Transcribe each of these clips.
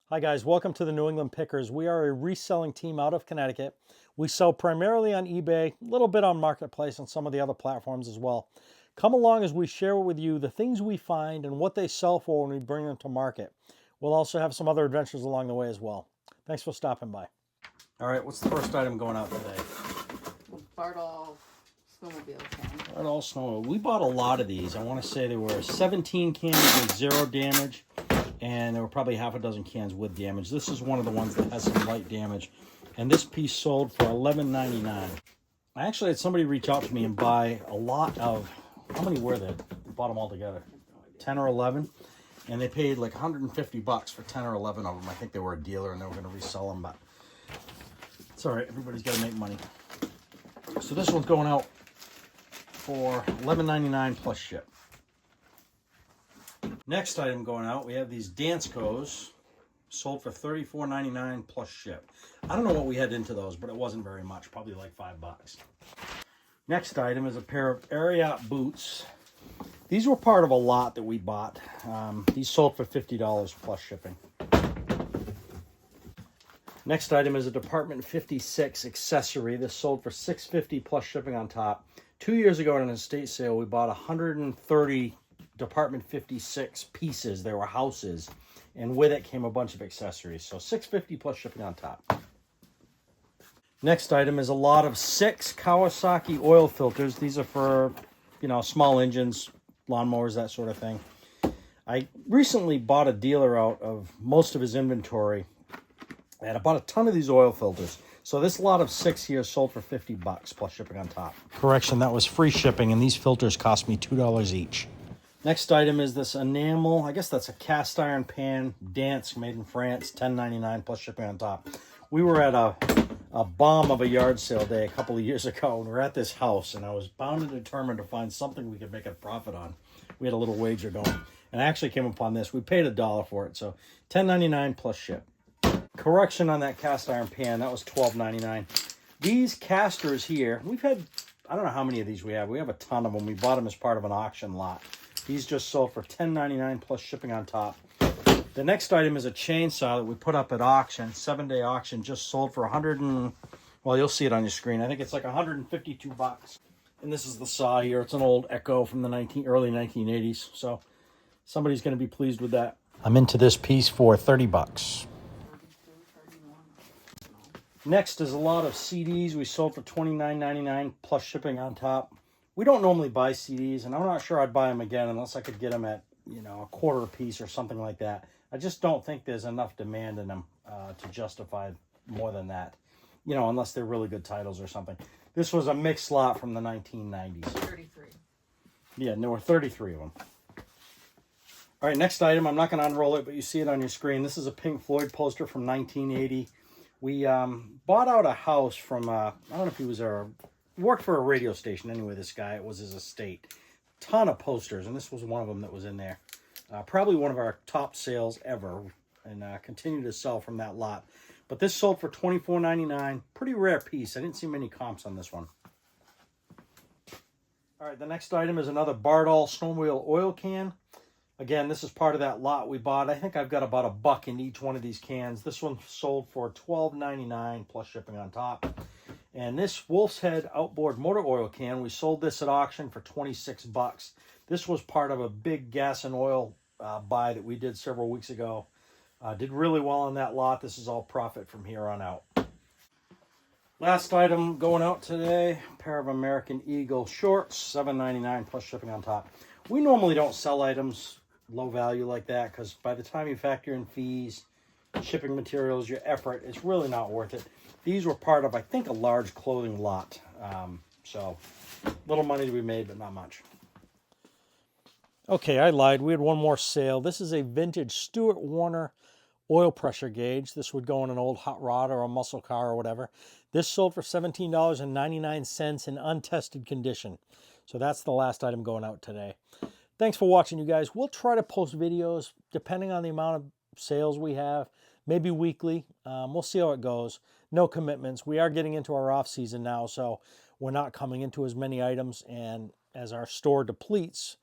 Hi guys, welcome to the New England Pickers. We are a reselling team out of Connecticut. We sell primarily on eBay, a little bit on Marketplace and some of the other platforms as well. Come along as we share with you the things we find and what they sell for when we bring them to market. We'll also have some other adventures along the way as well. Thanks for stopping by. All right, what's the first item going out today? Bartol snowmobile can. Bartol snowmobile. We bought a lot of these. I want to say there were 17 cans with 0 damage. And there were probably half a dozen cans with damage. This is one of the ones that has some light damage. And this piece sold for $11.99. I actually had somebody reach out to me and buy a lot of, how many were there? We bought them all together. 10 or 11. And they paid like 150 bucks for 10 or 11 of them. I think they were a dealer and they were going to resell them, but it's all right. Everybody's got to make money. So this one's going out for $11.99 plus ship. Next item going out, we have these Danskos, sold for $34.99 plus ship. I don't know what we had into those, but it wasn't very much, probably like $5. Next item is a pair of Ariat boots. These were part of a lot that we bought. These sold for $50 plus shipping. Next item is a Department 56 accessory. This sold for $6.50 plus shipping on top. 2 years ago at an estate sale, we bought 130 Department 56 pieces. They were houses, and with it came a bunch of accessories. So $6.50 plus shipping on top. Next item is a lot of 6 Kawasaki oil filters. These are for, small engines, lawnmowers, that sort of thing. I recently bought a dealer out of most of his inventory, and I bought a ton of these oil filters. So this lot of 6 here sold for $50 plus shipping on top. Correction, that was free shipping, and these filters cost me $2 each. Next item is this enamel. I guess that's a cast iron pan, Dansk, made in France, $10.99 plus shipping on top. We were at a bomb of a yard sale day a couple of years ago, and we're at this house, and I was bound and determined to find something we could make a profit on. We had a little wager going, and I actually came upon this. We paid $1 for it, so $10.99 plus ship. Correction on that cast iron pan, that was $12.99. These casters here, we've had, I don't know how many of these we have. We have a ton of them. We bought them as part of an auction lot. These just sold for $10.99 plus shipping on top. The next item is a chainsaw that we put up at auction, 7-day auction, just sold for well, you'll see it on your screen. I think it's like 152 bucks. And this is the saw here. It's an old Echo from the early 1980s. So somebody's going to be pleased with that. I'm into this piece for 30 bucks. Next is a lot of CDs we sold for $29.99 plus shipping on top. We don't normally buy CDs, and I'm not sure I'd buy them again unless I could get them at, a quarter a piece or something like that. I just don't think there's enough demand in them to justify more than that, unless they're really good titles or something. This was a mixed lot from the 1990s. 33. Yeah, and there were 33 of them. All right, next item. I'm not going to unroll it, but you see it on your screen. This is a Pink Floyd poster from 1980. We bought out a house from, I don't know if he worked for a radio station anyway, this guy. It was his estate. Ton of posters, and this was one of them that was in there. Probably one of our top sales ever, and continue to sell from that lot. But this sold for $24.99. Pretty rare piece. I didn't see many comps on this one. All right, the next item is another Bartol snowmobile oil can. Again, this is part of that lot we bought. I think I've got about $1 in each one of these cans. This one sold for $12.99 plus shipping on top. And this Wolf's Head outboard motor oil can, we sold this at auction for 26 bucks. This was part of a big gas and oil buy that we did several weeks ago. Did really well on that lot. This is all profit from here on out. Last item going out today, a pair of American Eagle shorts, $7.99 plus shipping on top. We normally don't sell items low value like that because by the time you factor in fees, shipping materials, your effort, it's really not worth it. These were part of, I think, a large clothing lot. So, little money to be made, but not much. Okay, I lied. We had one more sale. This is a vintage Stuart Warner oil pressure gauge. This would go in an old hot rod or a muscle car or whatever. This sold for $17.99 in untested condition. So that's the last item going out today. Thanks for watching, you guys. We'll try to post videos depending on the amount of sales we have. Maybe weekly. We'll see how it goes. No commitments. We are getting into our off season now, so we're not coming into as many items. And as our store depletes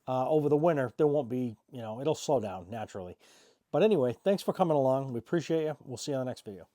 over the winter, there won't be, it'll slow down naturally. But anyway, thanks for coming along. We appreciate you. We'll see you on the next video.